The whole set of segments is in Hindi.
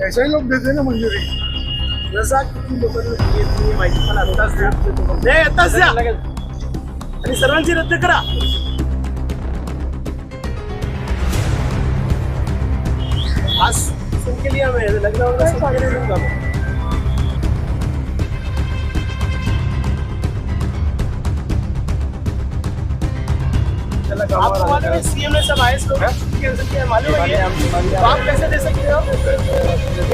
ऐसे ही लोग देते ना मंजुरी. रजा किती लोकांना दिली तुम्ही माहिती मला आत्ताच द्या आणि सर्वांची रद्द करा. आज सुन के लिया मैं लग्नावर सुन के लूंगा मैं. आपको मालूम है सीएम ने सब आईएएस लोग छुट्टी कैंसिल किया, मालूम है ये? तो आप कैसे दे सकते हो?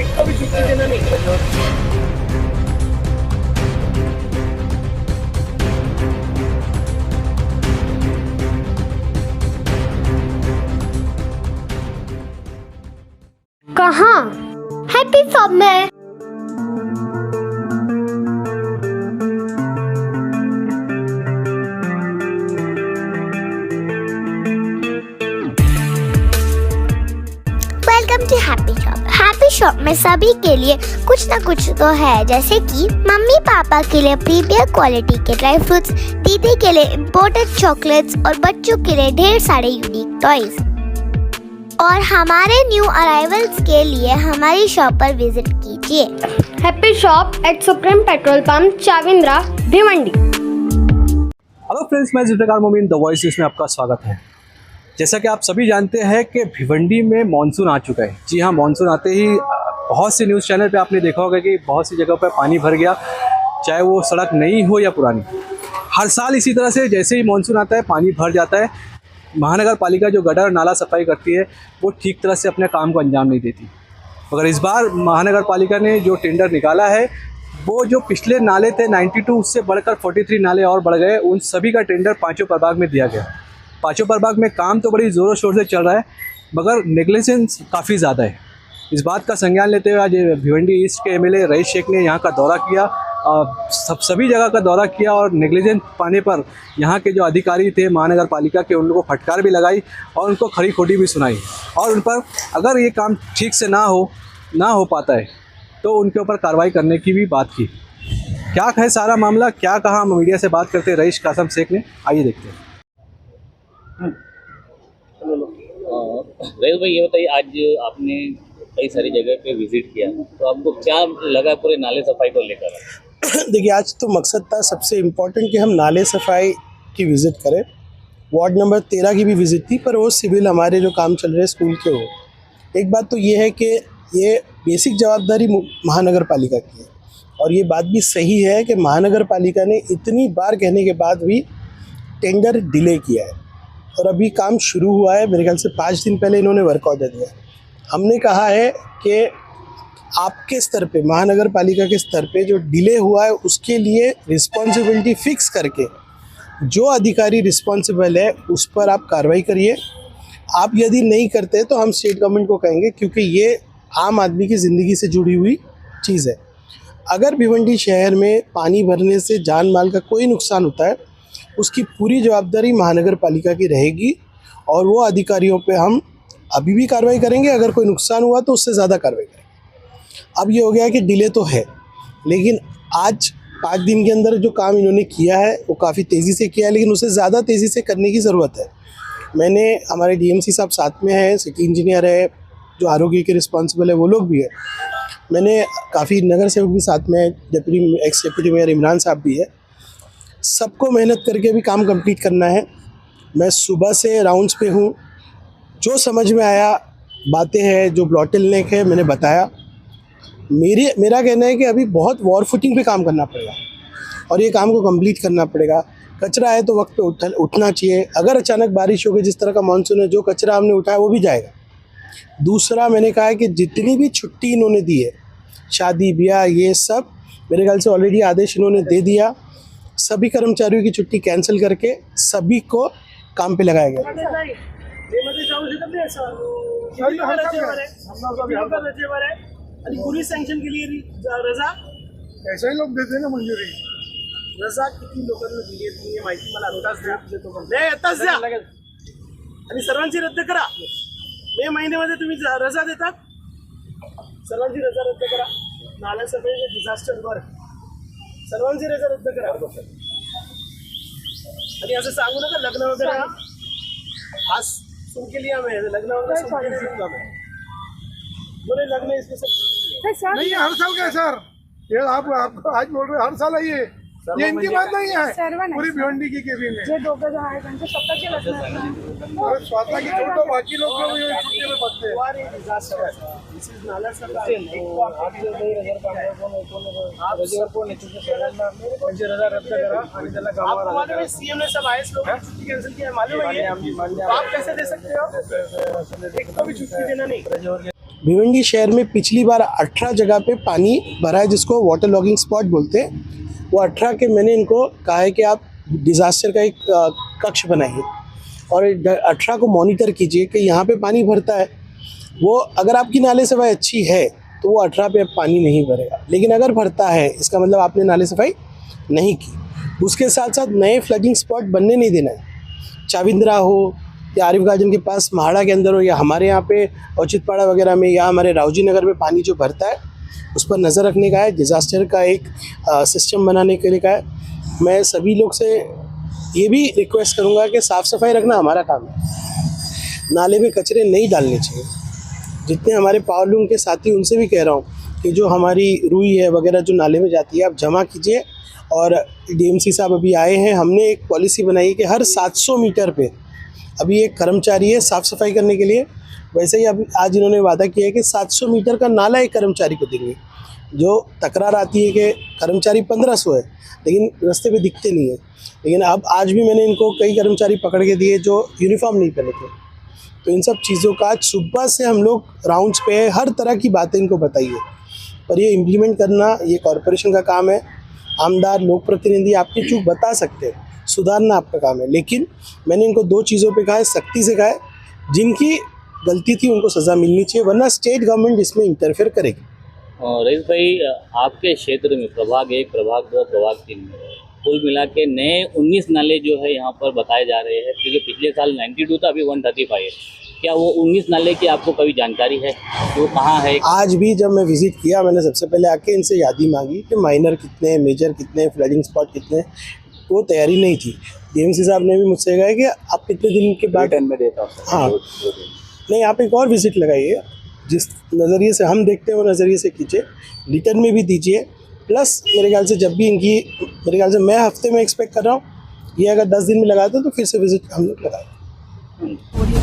एक को भी छुट्टी देना नहीं. कहाँ? हैप्पी शॉप में. Welcome to happy shop. Happy shop में सभी के लिए कुछ ना कुछ तो है, जैसे कि मम्मी पापा के लिए प्रीमियर क्वालिटी के ड्राई फ्रूट्स, दीदी के लिए इम्पोर्टेड चॉकलेट्स और बच्चों के लिए ढेर सारे यूनिक टॉयज. और हमारे न्यू अराइवल्स के लिए हमारी शॉप पर विजिट कीजिए. Happy shop at supreme petrol pump, Chavindra, Bhiwandi. Hello friends, मैं Zulfikar Momin the voice news में आपका स्वागत है. जैसा कि आप सभी जानते हैं कि भिवंडी में मानसून आ चुका है. जी हाँ, मानसून आते ही बहुत सी न्यूज़ चैनल पे आपने देखा होगा कि बहुत सी जगह पर पानी भर गया, चाहे वो सड़क नई हो या पुरानी. हर साल इसी तरह से जैसे ही मानसून आता है पानी भर जाता है. महानगर पालिका जो गटर और नाला सफाई करती है वो ठीक तरह से अपने काम को अंजाम नहीं देती. मगर इस बार महानगर पालिका ने जो टेंडर निकाला है वो जो पिछले नाले थे 92, उससे बढ़कर 43 नाले और बढ़ गए. उन सभी का टेंडर पाँचों प्रभाग में दिया गया. पाँचों प्रभाग में काम तो बड़ी ज़ोरों शोर से चल रहा है, मगर नेग्लिजेंस काफ़ी ज़्यादा है. इस बात का संज्ञान लेते हुए आज भिवंडी ईस्ट के एमएलए रईस शेख ने यहाँ का दौरा किया, सभी जगह का दौरा किया और नेग्लिजेंस पाने पर यहाँ के जो अधिकारी थे महानगर पालिका के, उन लोगों को फटकार भी लगाई और उनको खरी खोटी भी सुनाई. और उन पर अगर ये काम ठीक से ना हो पाता है तो उनके ऊपर कार्रवाई करने की भी बात की. क्या है सारा मामला, क्या कहा मीडिया से बात करते रईस कासम शेख ने, आइए देखते हैं. रईस भाई, ये बताइए, आज आपने कई सारी जगह पे विजिट किया, तो आपको क्या लगा पूरे नाले सफाई को लेकर? देखिए, आज तो मकसद था सबसे इम्पोर्टेंट कि हम नाले सफाई की विज़िट करें. वार्ड नंबर 13 की भी विज़िट थी, पर वो सिविल हमारे जो काम चल रहे हैं स्कूल के हो. एक बात तो ये है कि ये बेसिक जवाबदारी महानगर पालिका की है, और ये बात भी सही है कि महानगर पालिका ने इतनी बार कहने के बाद भी टेंडर डिले किया है. और अभी काम शुरू हुआ है, मेरे ख्याल से 5 दिन पहले इन्होंने वर्क ऑर्डर दिया. हमने कहा है कि आपके स्तर पे, महानगर पालिका के स्तर पे जो डिले हुआ है उसके लिए रिस्पॉन्सिबिलिटी फिक्स करके जो अधिकारी रिस्पॉन्सिबल है उस पर आप कार्रवाई करिए. आप यदि नहीं करते तो हम स्टेट गवर्नमेंट को कहेंगे, क्योंकि ये आम आदमी की ज़िंदगी से जुड़ी हुई चीज़ है. अगर भिवंडी शहर में पानी भरने से जान माल का कोई नुकसान होता है, उसकी पूरी जवाबदारी महानगर पालिका की रहेगी और वो अधिकारियों पे हम अभी भी कार्रवाई करेंगे. अगर कोई नुकसान हुआ तो उससे ज़्यादा कार्रवाई करेंगे. अब ये हो गया कि डिले तो है, लेकिन आज 5 दिन के अंदर जो काम इन्होंने किया है वो काफ़ी तेज़ी से किया है, लेकिन उसे ज़्यादा तेज़ी से करने की ज़रूरत है. मैंने, हमारे डीएमसी साहब साथ में है, सिटी इंजीनियर है, जो आरोग्य के रिस्पॉन्सिबल है वो लोग भी है. मैंने काफ़ी नगर सेवक भी साथ में है, एक्स डिप्टी मेयर इमरान साहब भी है. सबको मेहनत करके भी काम कंप्लीट करना है. मैं सुबह से राउंड्स पे हूँ. जो समझ में आया बातें हैं, जो ब्लॉटलनेक है मैंने बताया. मेरा कहना है कि अभी बहुत वॉर फुटिंग पे काम करना पड़ेगा और ये काम को कंप्लीट करना पड़ेगा. कचरा है तो वक्त पे उठना चाहिए. अगर अचानक बारिश हो गई, जिस तरह का मानसून है, जो कचरा हमने उठाया वो भी जाएगा. दूसरा, मैंने कहा है कि जितनी भी छुट्टी इन्होंने दी है, शादी ब्याह ये सब, मेरे ख्याल से ऑलरेडी आदेश इन्होंने दे दिया. सभी कर्मचारियों की छुट्टी कैंसिल करके सभी को काम पे लगाया गया. पोलीस सँक्शन केली रजा. ऐसे ही लोग देते ना मंजुरी. रजा किती लोकांना दिली तुम्ही माहिती मला आत्ताच द्या आणि सर्वांची रद्द करा. मे महिन्यामध्ये तुम्ही रजा देतात, सर्वांची रजा रद्द करा. नाला सफाई डिझास्टर वर सर्वांची रजा रद्द करा. आणि असं सांगू नका लग्न वगैरे. आज सुन के लिया मैं, लग्न वगैरह सुन के लूंगा मैं. बोले लग्न इसमें सब नहीं हर साल का है सर, ये आप आज बोल रहे हैं हर साल है ये इनकी बात नहीं है, पूरी भिवंडी की केबिन है। और स्वतः की छोड़ दो, बाकी लोग छुट्टी में बचते हैं। सीएम ने सब आए लोग छुट्टी कैंसिल किया, मालूम है ये? आप कैसे दे सकते हो? एक को भी छुट्टी देना नहीं। भिवंडी शहर में पिछली बार 18 जगह पे पानी भरा है, जिसको वाटर लॉगिंग स्पॉट बोलते हैं। वो 18 के मैंने इनको कहा है कि आप डिज़ास्टर का एक कक्ष बनाइए और 18 को मॉनिटर कीजिए कि यहाँ पे पानी भरता है। वो अगर आपकी नाले सफाई अच्छी है तो वो 18 पे पानी नहीं भरेगा, लेकिन अगर भरता है इसका मतलब आपने नाले सफाई नहीं की। उसके साथ साथ नए फ्लडिंग स्पॉट बनने नहीं देना है। चाविंद्रा हो या आरिफ गार्डन के पास महाड़ा के अंदर हो या हमारे यहाँ पे औचितपाड़ा वगैरह में या हमारे रावजी नगर में पानी जो भरता है उस पर नज़र रखने का है, डिज़ास्टर का एक सिस्टम बनाने के लिए का है। मैं सभी लोग से ये भी रिक्वेस्ट करूँगा कि साफ़ सफाई रखना हमारा काम है, नाले में कचरे नहीं डालने चाहिए। जितने हमारे पावर लूम के साथी उनसे भी कह रहा हूँ कि जो हमारी रुई है वगैरह जो नाले में जाती है आप जमा कीजिए। और डीएमसी साहब अभी आए हैं, हमने एक पॉलिसी बनाई है कि हर 700 मीटर पे अभी एक कर्मचारी है साफ़ सफाई करने के लिए। वैसे ही अभी आज इन्होंने वादा किया है कि 700 मीटर का नाला एक कर्मचारी को देंगे। जो तकरार आती है कि कर्मचारी 1500 है लेकिन रास्ते पे दिखते नहीं है, लेकिन अब आज भी मैंने इनको कई कर्मचारी पकड़ के दिए जो यूनिफॉर्म नहीं पहने थे। तो इन सब चीज़ों का आज सुबह से हम लोग राउंड्स पे है, हर तरह की बातें इनको बताइए। पर ये इम्प्लीमेंट करना ये कॉरपोरेशन का काम है। आमदार लोक प्रतिनिधि आपकी चूक बता सकते हैं, सुधारना आपका काम है। लेकिन मैंने इनको 2 चीज़ों पे कहा है, सख्ती से कहा है, जिनकी गलती थी उनको सज़ा मिलनी चाहिए, वरना स्टेट गवर्नमेंट इसमें इंटरफेयर करेगी। रईस भाई, आपके क्षेत्र में प्रभाग 1, प्रभाग 2, प्रभाग 3 में कुल मिला के नए 19 नाले जो है यहाँ पर बताए जा रहे हैं, क्योंकि पिछले साल 92 था, अभी 135 है। क्या वो 19 नाले की आपको कभी जानकारी है वो कहाँ है? आज भी जब मैं विज़िट किया मैंने सबसे पहले आके इनसे यादी मांगी कि माइनर कितने, मेजर कितने, फ्लडिंग स्पॉट कितने। वो तैयारी नहीं थी। डीएमसी साहब ने भी मुझसे कहा कि आप कितने दिन के बाद में देता हूँ। हाँ नहीं, आप एक और विज़िट लगाइए, जिस नज़रिए से हम देखते हैं वो नज़रिए से कीजिए, रिटर्न में भी दीजिए। प्लस मेरे ख्याल से जब भी इनकी, मेरे ख्याल से मैं हफ्ते में एक्सपेक्ट कर रहा हूँ, ये अगर 10 दिन में लगाते तो फिर से विज़िट हम लोग लगाए।